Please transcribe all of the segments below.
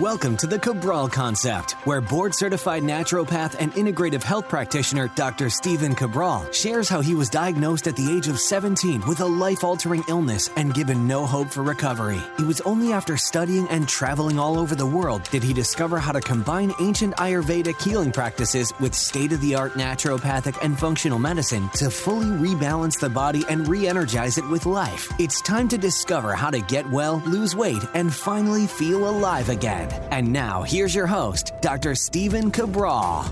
Welcome to the Cabral Concept, where board-certified naturopath and integrative health practitioner Dr. Stephen Cabral shares how he was diagnosed at the age of 17 with a life-altering illness and given no hope for recovery. It was only after studying and traveling all over the world did he discover how to combine ancient Ayurvedic healing practices with state-of-the-art naturopathic and functional medicine to fully rebalance the body and re-energize it with life. It's time to discover how to get well, lose weight, and finally feel alive again. And now, here's your host, Dr. Stephen Cabral.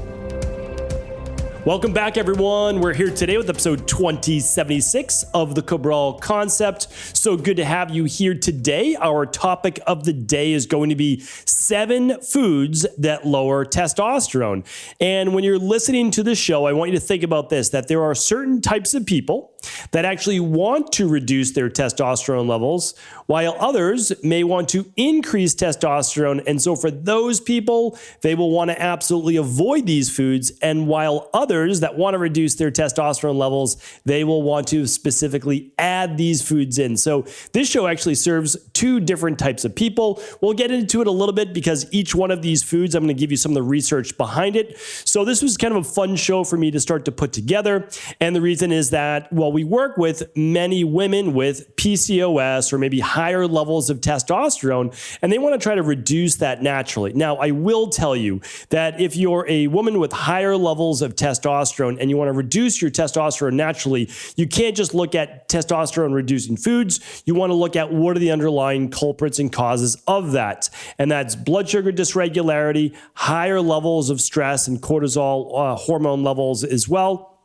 Welcome back, everyone. We're here today with episode 2076 of the Cabral Concept. So good to have you here today. Our topic of the day is going to be 7 foods that lower testosterone. And when you're listening to the show, I want you to think about this, that there are certain types of people that actually want to reduce their testosterone levels, while others may want to increase testosterone. And so for those people, they will want to absolutely avoid these foods. And while others that want to reduce their testosterone levels, they will want to specifically add these foods in. So this show actually serves 2 different types of people. We'll get into it a little bit because each one of these foods, I'm going to give you some of the research behind it. So this was kind of a fun show for me to start to put together. And the reason is that, well, we work with many women with PCOS or maybe higher levels of testosterone, and they want to try to reduce that naturally. Now, I will tell you that if you're a woman with higher levels of testosterone and you want to reduce your testosterone naturally, you can't just look at testosterone reducing foods. You want to look at what are the underlying culprits and causes of that. And that's blood sugar dysregularity, higher levels of stress and cortisol hormone levels as well.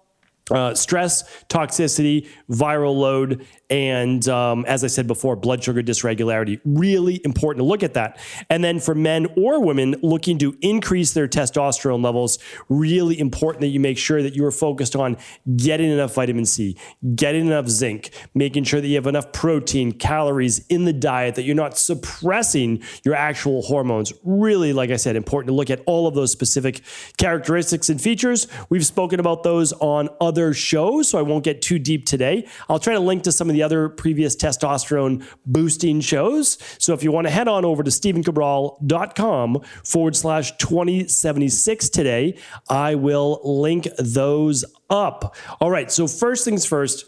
Stress, toxicity, viral load, and as I said before, blood sugar dysregularity. Really important to look at that. And then for men or women looking to increase their testosterone levels, really important that you make sure that you are focused on getting enough vitamin C, getting enough zinc, making sure that you have enough protein, calories in the diet, that you're not suppressing your actual hormones. Really, like I said, important to look at all of those specific characteristics and features. We've spoken about those on other shows, so I won't get too deep today. I'll try to link to some of the other previous testosterone boosting shows. So if you want to head on over to stephencabral.com/2076 today, I will link those up. All right. So first things first,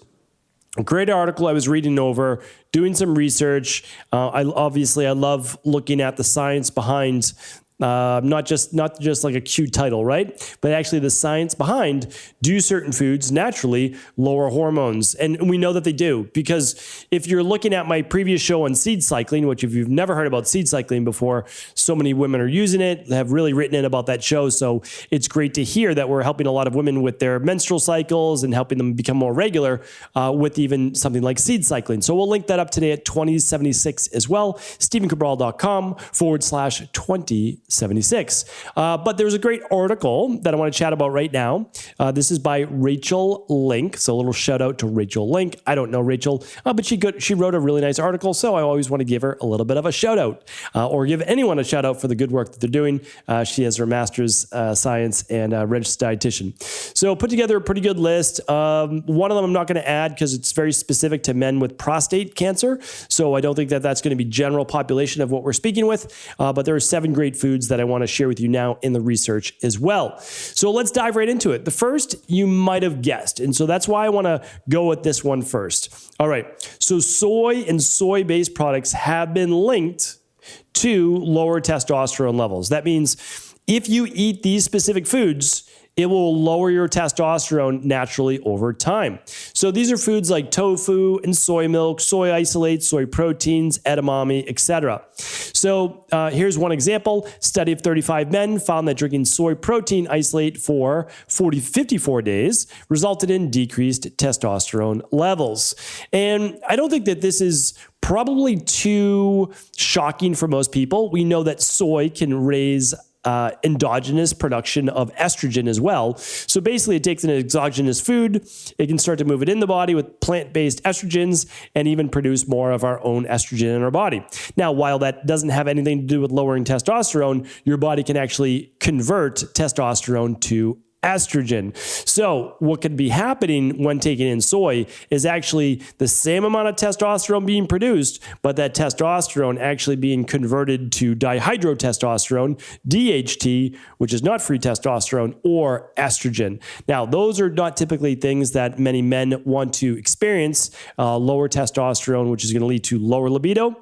a great article I was reading over, doing some research. I love looking at the science behind not just like a cute title, right? But actually the science behind, do certain foods naturally lower hormones? And we know that they do, because if you're looking at my previous show on seed cycling, which if you've never heard about seed cycling before, so many women are using it, have really written in about that show. So it's great to hear that we're helping a lot of women with their menstrual cycles and helping them become more regular with even something like seed cycling. So we'll link that up today at 2076 as well, stephencabral.com/2076. But there's a great article that I want to chat about right now. This is by Rachel Link. So a little shout out to Rachel Link. I don't know Rachel, but she wrote a really nice article. So I always want to give her a little bit of a shout out or give anyone a shout out for the good work that they're doing. She has her master's science and registered dietitian. So put together a pretty good list. One of them I'm not going to add because it's very specific to men with prostate cancer. So I don't think that that's going to be general population of what we're speaking with. But there are 7 great foods that I want to share with you now in the research as well. So let's dive right into it. The first you might have guessed. And so that's why I want to go with this one first. All right. So soy and soy-based products have been linked to lower testosterone levels. That means if you eat these specific foods, it will lower your testosterone naturally over time. So these are foods like tofu and soy milk, soy isolates, soy proteins, edamame, etc. So here's one example. Study of 35 men found that drinking soy protein isolate for 54 days resulted in decreased testosterone levels. And I don't think that this is probably too shocking for most people. We know that soy can raise endogenous production of estrogen as well. So basically it takes an exogenous food, it can start to move it in the body with plant-based estrogens and even produce more of our own estrogen in our body. Now, while that doesn't have anything to do with lowering testosterone, your body can actually convert testosterone to estrogen. So what could be happening when taking in soy is actually the same amount of testosterone being produced, but that testosterone actually being converted to dihydrotestosterone, DHT, which is not free testosterone, or estrogen. Now, those are not typically things that many men want to experience. Lower testosterone, which is going to lead to lower libido,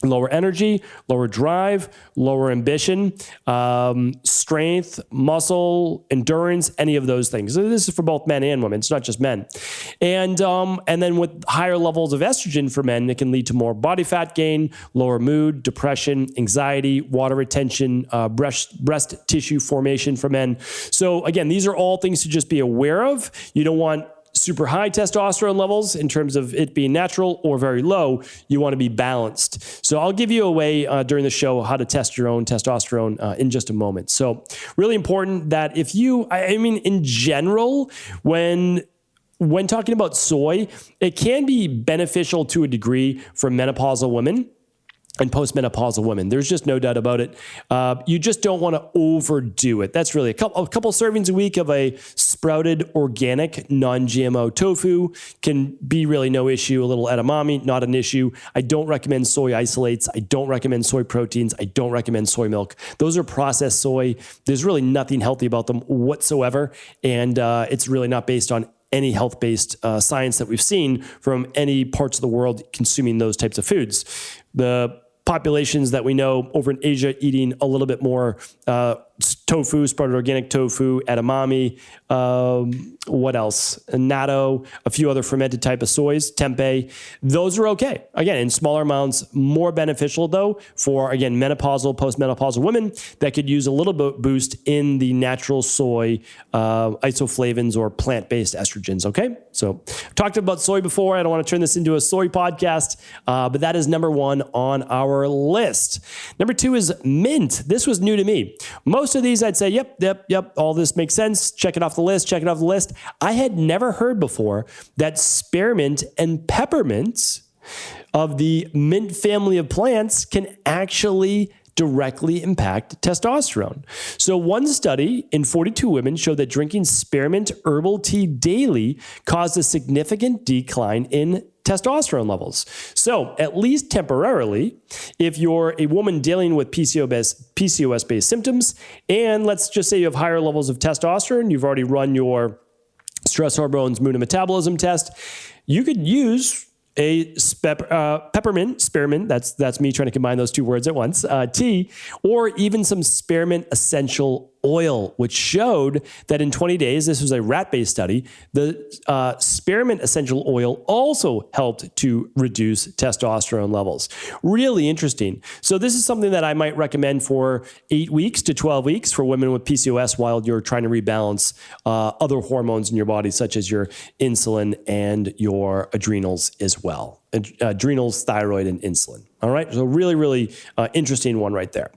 lower energy, lower drive, lower ambition, strength, muscle, endurance, any of those things. So this is for both men and women. It's not just men. And then with higher levels of estrogen for men, it can lead to more body fat gain, lower mood, depression, anxiety, water retention, breast tissue formation for men. So again, these are all things to just be aware of. You don't want super high testosterone levels in terms of it being natural or very low. You want to be balanced. So I'll give you a way during the show how to test your own testosterone in just a moment. So really important that if you, I mean, in general, when talking about soy, it can be beneficial to a degree for menopausal women and postmenopausal women. There's just no doubt about it. You just don't want to overdo it. That's really a couple servings a week of a sprouted organic non-GMO tofu can be really no issue. A little edamame, not an issue. I don't recommend soy isolates. I don't recommend soy proteins. I don't recommend soy milk. Those are processed soy. There's really nothing healthy about them whatsoever. And it's really not based on any health-based science that we've seen from any parts of the world consuming those types of foods. The populations that we know over in Asia eating a little bit more tofu, sprouted organic tofu, edamame, what else? Natto, a few other fermented type of soys, tempeh. Those are okay. Again, in smaller amounts, more beneficial though for, again, menopausal, postmenopausal women that could use a little bit boost in the natural soy isoflavones or plant-based estrogens, okay? So I've talked about soy before. I don't want to turn this into a soy podcast, but that is number one on our list. Number two is mint. This was new to me. Most of these I'd say, yep, all this makes sense. Check it off the list. I had never heard before that spearmint and peppermint of the mint family of plants can actually directly impact testosterone. So one study in 42 women showed that drinking spearmint herbal tea daily caused a significant decline in testosterone levels. So at least temporarily, if you're a woman dealing with PCOS-based symptoms, and let's just say you have higher levels of testosterone, you've already run your stress hormones, mood and metabolism test, you could use a peppermint, spearmint, that's me trying to combine those two words at once, tea, or even some spearmint essential oil, which showed that in 20 days, this was a rat-based study, the spearmint essential oil also helped to reduce testosterone levels. Really interesting. So this is something that I might recommend for 8 weeks to 12 weeks for women with PCOS while you're trying to rebalance other hormones in your body, such as your insulin and your adrenals as well. Adrenals, thyroid, and insulin. All right. So really, really interesting one right there.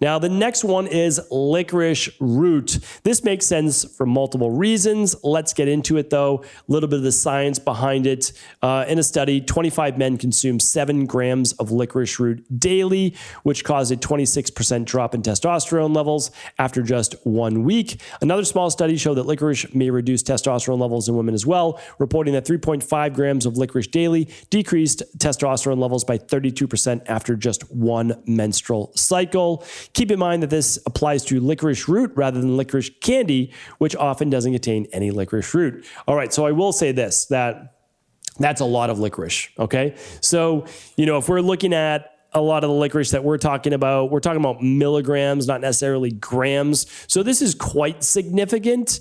Now, the next one is licorice root. This makes sense for multiple reasons. Let's get into it, though. A little bit of the science behind it. In a study, 25 men consumed 7 grams of licorice root daily, which caused a 26% drop in testosterone levels after just 1 week. Another small study showed that licorice may reduce testosterone levels in women as well, reporting that 3.5 grams of licorice daily decreased testosterone levels by 32% after just 1 menstrual cycle. Keep in mind that this applies to licorice root rather than licorice candy, which often doesn't contain any licorice root. All right, so I will say this, that's a lot of licorice, okay? So, if we're looking at a lot of the licorice that we're talking about milligrams, not necessarily grams. So this is quite significant.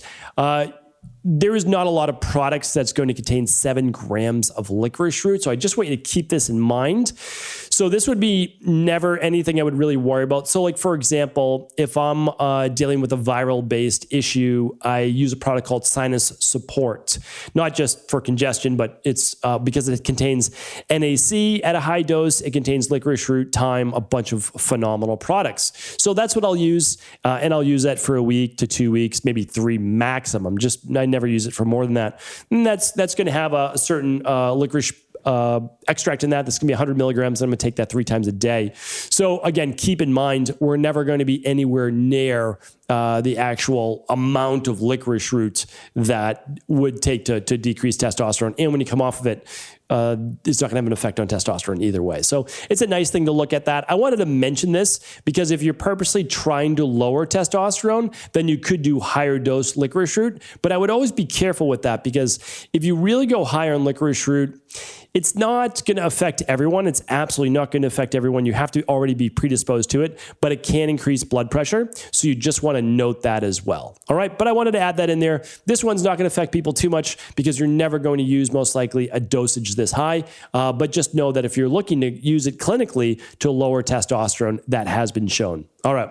There is not a lot of products that's going to contain 7 grams of licorice root. So I just want you to keep this in mind. So this would be never anything I would really worry about. So like, for example, if I'm dealing with a viral based issue, I use a product called Sinus Support, not just for congestion, but it's because it contains NAC at a high dose. It contains licorice root, thyme, a bunch of phenomenal products. So that's what I'll use. And I'll use that for a week to 2 weeks, maybe 3 maximum. I never use it for more than that. And that's going to have a certain licorice extract in that. That's going to be 100 milligrams. I'm going to take that 3 times a day. So again, keep in mind, we're never going to be anywhere near the actual amount of licorice root that would take to decrease testosterone. And when you come off of it, it's not going to have an effect on testosterone either way. So it's a nice thing to look at that. I wanted to mention this because if you're purposely trying to lower testosterone, then you could do higher dose licorice root. But I would always be careful with that because if you really go higher on licorice root, it's not going to affect everyone. It's absolutely not going to affect everyone. You have to already be predisposed to it, but it can increase blood pressure. So you just want to note that as well. All right. But I wanted to add that in there. This one's not going to affect people too much because you're never going to use most likely a dosage this high. But just know that if you're looking to use it clinically to lower testosterone, that has been shown. All right.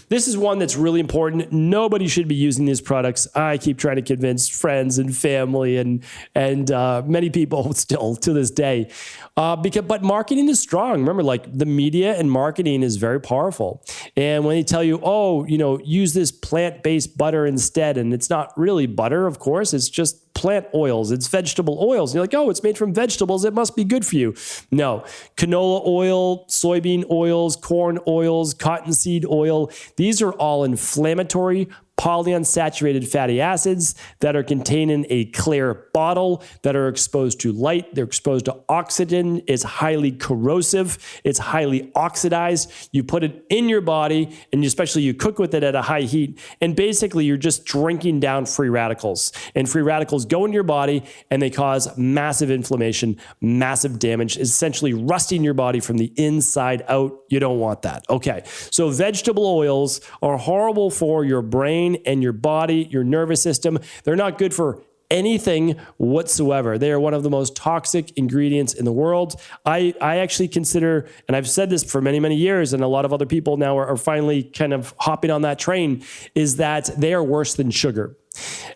This is one that's really important. Nobody should be using these products. I keep trying to convince friends and family and many people still to this day. But marketing is strong. Remember, like the media and marketing is very powerful. And when they tell you, oh, use this plant-based butter instead, and it's not really butter, of course, it's just plant oils, it's vegetable oils. And you're like, oh, it's made from vegetables, it must be good for you. No, canola oil, soybean oils, corn oils, cottonseed oil, these are all inflammatory polyunsaturated fatty acids that are contained in a clear bottle, that are exposed to light, they're exposed to oxygen, it's highly corrosive, it's highly oxidized. You put it in your body, and especially you cook with it at a high heat, and basically you're just drinking down free radicals. And free radicals go into your body, and they cause massive inflammation, massive damage, essentially rusting your body from the inside out. You don't want that. Okay, so vegetable oils are horrible for your brain and your body, your nervous system. They're not good for anything whatsoever. They are one of the most toxic ingredients in the world. I actually consider, and I've said this for many, many years, and a lot of other people now are finally kind of hopping on that train, is that they are worse than sugar.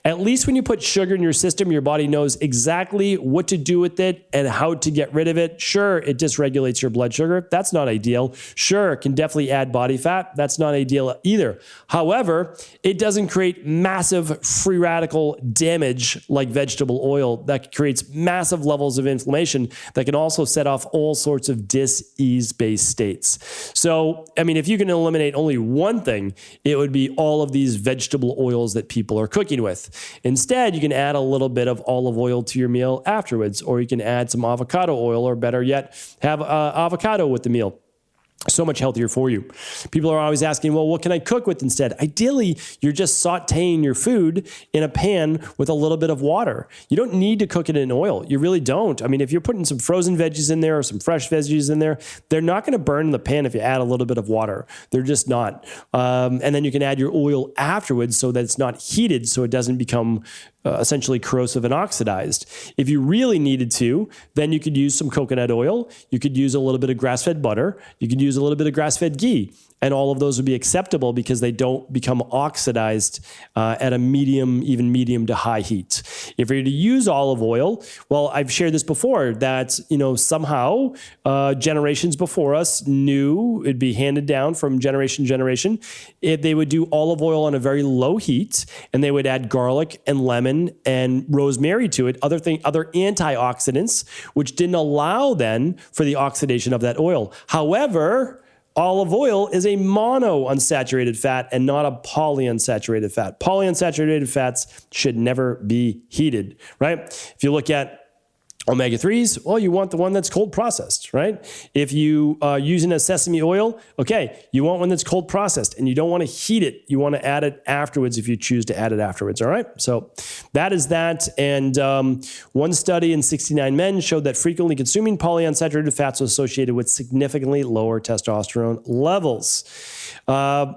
At least when you put sugar in your system, your body knows exactly what to do with it and how to get rid of it. Sure, it dysregulates your blood sugar. That's not ideal. Sure, it can definitely add body fat. That's not ideal either. However, it doesn't create massive free radical damage like vegetable oil that creates massive levels of inflammation that can also set off all sorts of dis-ease-based states. So, I mean, if you can eliminate only one thing, it would be all of these vegetable oils that people are cooking with. Instead, you can add a little bit of olive oil to your meal afterwards, or you can add some avocado oil, or better yet, have avocado with the meal. So much healthier for you. People are always asking, well, what can I cook with instead? Ideally, you're just sauteing your food in a pan with a little bit of water. You don't need to cook it in oil. You really don't. I mean, if you're putting some frozen veggies in there or some fresh veggies in there, they're not going to burn in the pan if you add a little bit of water. They're just not. And then you can add your oil afterwards so that it's not heated, so it doesn't become essentially corrosive and oxidized. If you really needed to, then you could use some coconut oil. You could use a little bit of grass-fed butter. You could use a little bit of grass-fed ghee. And all of those would be acceptable because they don't become oxidized at a medium, even medium to high heat. If you're to use olive oil, well, I've shared this before that, somehow generations before us knew it'd be handed down from generation to generation. They would do olive oil on a very low heat, and they would add garlic and lemon and rosemary to it, other antioxidants, which didn't allow then for the oxidation of that oil. However, olive oil is a monounsaturated fat and not a polyunsaturated fat. Polyunsaturated fats should never be heated, right? If you look at omega-3s, well, you want the one that's cold processed, right? If you are using a sesame oil, okay, you want one that's cold processed, and you don't want to heat it. You want to add it afterwards if you choose to add it afterwards, all right? So that is that. And one study in 69 men showed that frequently consuming polyunsaturated fats was associated with significantly lower testosterone levels.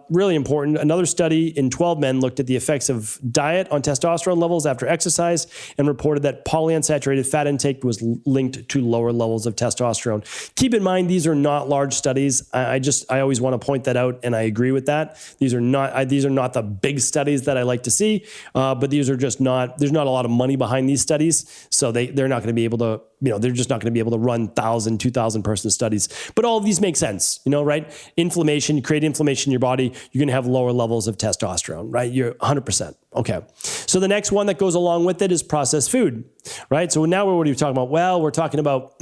Really important. Another study in 12 men looked at the effects of diet on testosterone levels after exercise and reported that polyunsaturated fat intake was linked to lower levels of testosterone. Keep in mind, these are not large studies. I always want to point that out, and I agree with that. These are not the big studies that I like to see, but these are just not. There's not a lot of money behind these studies, so they're not going to be able to. They're just not going to be able to run 1,000, 2,000 person studies. But all of these make sense, right? Inflammation, you create inflammation in your body, you're going to have lower levels of testosterone, right? You're 100%. Okay. So the next one that goes along with it is processed food, right? So now what are we talking about? Well, we're talking about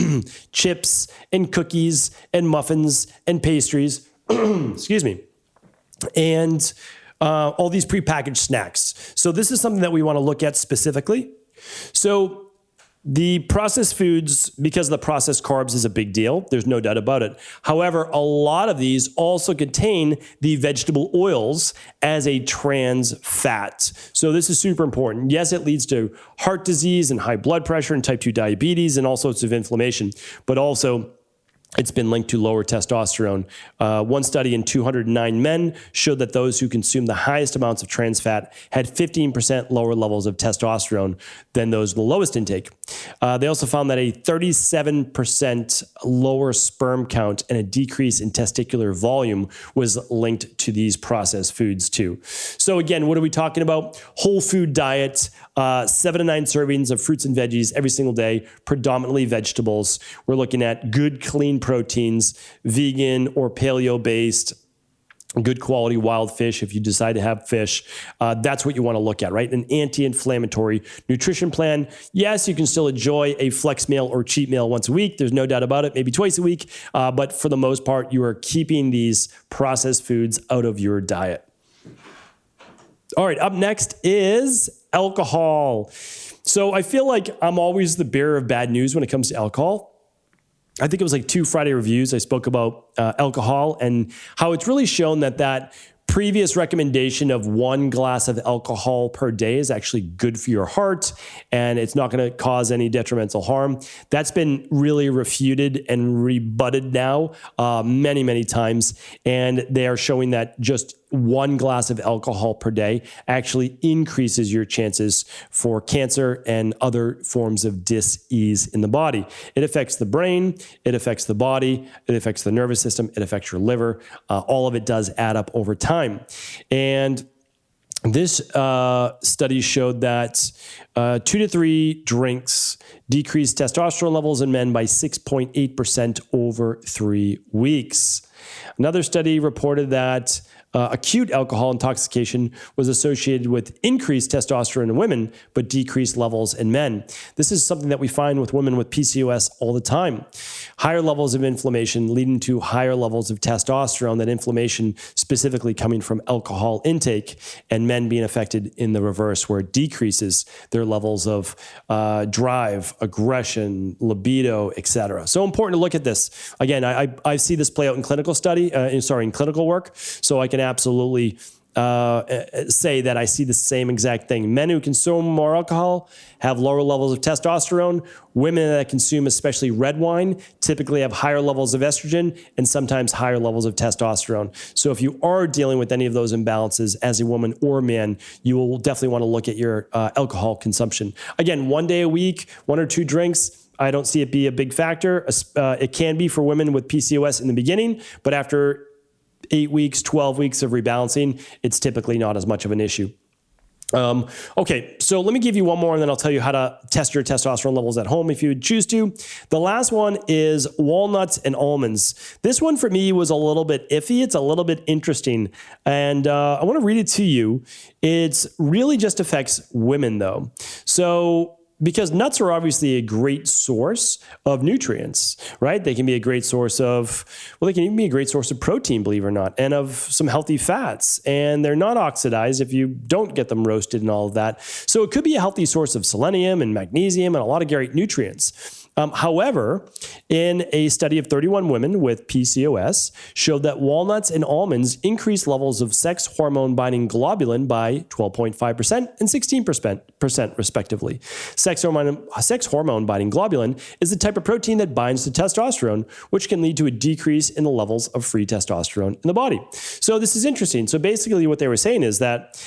chips and cookies and muffins and pastries, excuse me, and all these prepackaged snacks. So this is something that we want to look at specifically. So the processed foods, because the processed carbs is a big deal, there's no doubt about it. However, a lot of these also contain the vegetable oils as a trans fat. So this is super important. Yes, it leads to heart disease and high blood pressure and type 2 diabetes and all sorts of inflammation, but also it's been linked to lower testosterone. One study in 209 men showed that those who consumed the highest amounts of trans fat had 15% lower levels of testosterone than those in the lowest intake. They also found that a 37% lower sperm count and a decrease in testicular volume was linked to these processed foods too. So again, what are we talking about? Whole food diet, 7 to 9 servings of fruits and veggies every single day, predominantly vegetables. We're looking at good, clean proteins, vegan or paleo-based, good quality wild fish if you decide to have fish. That's what you want to look at, right? An anti-inflammatory nutrition plan. Yes, you can still enjoy a flex meal or cheat meal once a week. There's no doubt about it, maybe twice a week. But for the most part, you are keeping these processed foods out of your diet. All right, up next is alcohol. So I feel like I'm always the bearer of bad news when it comes to alcohol. I think it was like 2 Friday reviews. I spoke about alcohol and how it's really shown that previous recommendation of 1 glass of alcohol per day is actually good for your heart and it's not going to cause any detrimental harm. That's been really refuted and rebutted now many, many times. And they are showing that just 1 glass of alcohol per day actually increases your chances for cancer and other forms of dis-ease in the body. It affects the brain, it affects the body, it affects the nervous system, it affects your liver. All of it does add up over time. And this study showed that 2 to 3 drinks decreased testosterone levels in men by 6.8% over 3 weeks. Another study reported that acute alcohol intoxication was associated with increased testosterone in women, but decreased levels in men. This is something that we find with women with PCOS all the time. Higher levels of inflammation leading to higher levels of testosterone, that inflammation specifically coming from alcohol intake, and men being affected in the reverse, where it decreases their levels of drive, aggression, libido, etc. So important to look at this. Again, I see this play out in clinical in clinical work, so I can absolutely say that I see the same exact thing. Men who consume more alcohol have lower levels of testosterone. Women that consume especially red wine typically have higher levels of estrogen and sometimes higher levels of testosterone. So if you are dealing with any of those imbalances as a woman or a man, you will definitely want to look at your alcohol consumption. Again, 1 day a week, 1 or 2 drinks, I don't see it be a big factor. It can be for women with PCOS in the beginning, but after 8 weeks, 12 weeks of rebalancing, it's typically not as much of an issue. Okay, so let me give you one more and then I'll tell you how to test your testosterone levels at home if you would choose to. The last one is walnuts and almonds. This one for me was a little bit iffy. It's a little bit interesting. And I want to read it to you. It really just affects women though. So because nuts are obviously a great source of nutrients, right? They can be a great source of, they can even be a great source of protein, believe it or not, and of some healthy fats. And they're not oxidized if you don't get them roasted and all of that. So it could be a healthy source of selenium and magnesium and a lot of great nutrients. However, in a study of 31 women with PCOS showed that walnuts and almonds increased levels of sex hormone binding globulin by 12.5% and 16% respectively. Sex hormone binding globulin is the type of protein that binds to testosterone, which can lead to a decrease in the levels of free testosterone in the body. So this is interesting. So basically what they were saying is that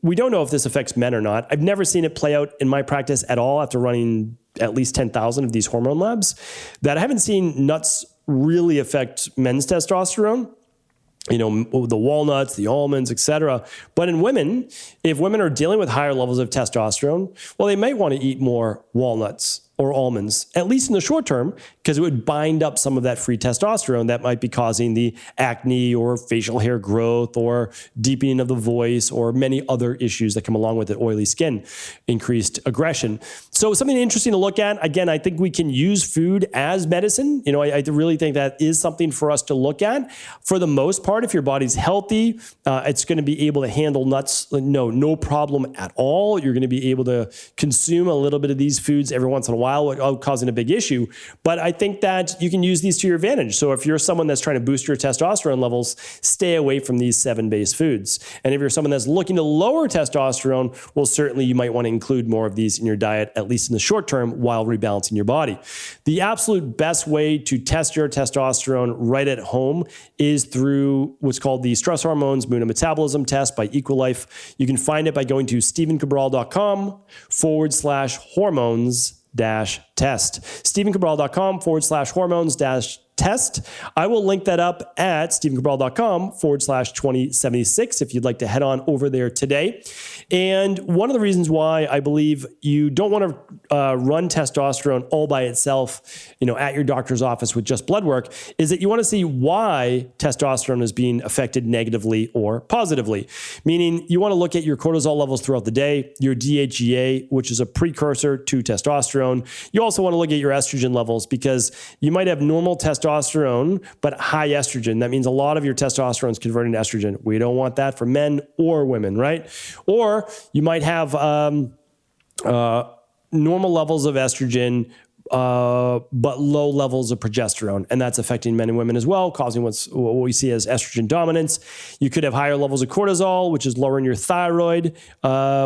we don't know if this affects men or not. I've never seen it play out in my practice at all after running at least 10,000 of these hormone labs, that I haven't seen nuts really affect men's testosterone. You know, the walnuts, the almonds, etc. But in women, if women are dealing with higher levels of testosterone, well, they might want to eat more walnuts or almonds, at least in the short term, because it would bind up some of that free testosterone that might be causing the acne or facial hair growth or deepening of the voice or many other issues that come along with it, oily skin, increased aggression. So something interesting to look at. Again, I think we can use food as medicine. I really think that is something for us to look at. For the most part, if your body's healthy, it's going to be able to handle nuts, no problem at all. You're going to be able to consume a little bit of these foods every once in a while without causing a big issue. But I think that you can use these to your advantage. So if you're someone that's trying to boost your testosterone levels, stay away from these 7-base foods. And if you're someone that's looking to lower testosterone, well, certainly you might want to include more of these in your diet, at least in the short term, while rebalancing your body. The absolute best way to test your testosterone right at home is through what's called the stress hormones immunometabolism test by Equilife. You can find it by going to stevencabral.com/hormones-test. stevencabral.com/hormones-test. I will link that up at stevencabral.com/2076 if you'd like to head on over there today. And one of the reasons why I believe you don't want to run testosterone all by itself, at your doctor's office with just blood work, is that you want to see why testosterone is being affected negatively or positively. Meaning you want to look at your cortisol levels throughout the day, your DHEA, which is a precursor to testosterone. You also want to look at your estrogen levels because you might have normal testosterone, but high estrogen. That means a lot of your testosterone is converting to estrogen. We don't want that for men or women, right? Or you might have normal levels of estrogen, but low levels of progesterone. And that's affecting men and women as well, causing what we see as estrogen dominance. You could have higher levels of cortisol, which is lowering your thyroid,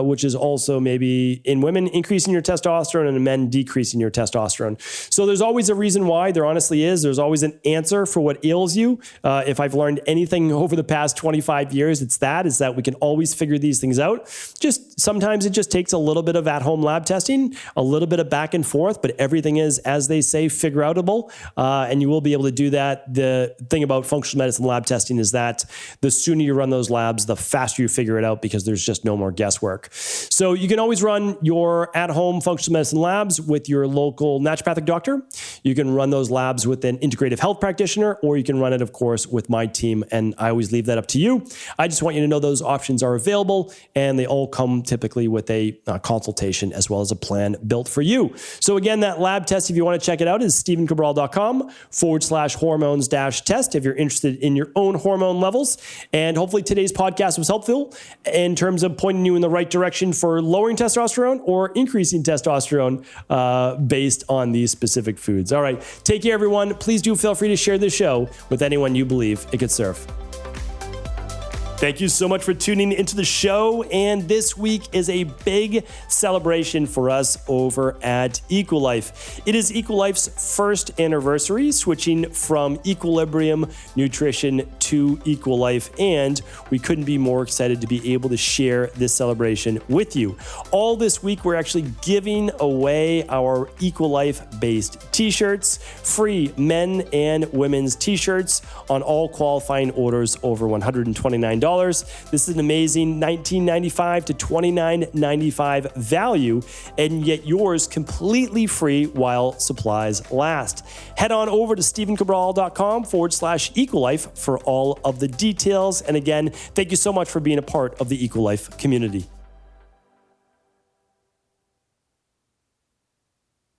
which is also maybe in women increasing your testosterone and in men decreasing your testosterone. So there's always a reason why. There honestly is. There's always an answer for what ails you. If I've learned anything over the past 25 years, is that we can always figure these things out. Just sometimes it just takes a little bit of at-home lab testing, a little bit of back and forth, but everything is, as they say, figure outable, and you will be able to do that. The thing about functional medicine lab testing is that the sooner you run those labs, the faster you figure it out because there's just no more guesswork. So you can always run your at-home functional medicine labs with your local naturopathic doctor. You can run those labs with an integrative health practitioner, or you can run it, of course, with my team, and I always leave that up to you. I just want you to know those options are available, and they all come typically with a consultation as well as a plan built for you. So again, that lab test, if you want to check it out, is stevencabral.com/hormones-test if you're interested in your own hormone levels. And hopefully today's podcast was helpful in terms of pointing you in the right direction for lowering testosterone or increasing testosterone based on these specific foods. All right. Take care, everyone. Please do feel free to share this show with anyone you believe it could serve. Thank you so much for tuning into the show. And this week is a big celebration for us over at Equilife. It is Equilife's first anniversary, switching from Equilibrium Nutrition to Equilife. And we couldn't be more excited to be able to share this celebration with you. All this week, we're actually giving away our Equilife-based t-shirts, free men and women's t-shirts on all qualifying orders over $129. This is an amazing $19.95 to $29.95 value, and get yours completely free while supplies last. Head on over to stevencabral.com/Equilife for all of the details. And again, thank you so much for being a part of the Equilife community.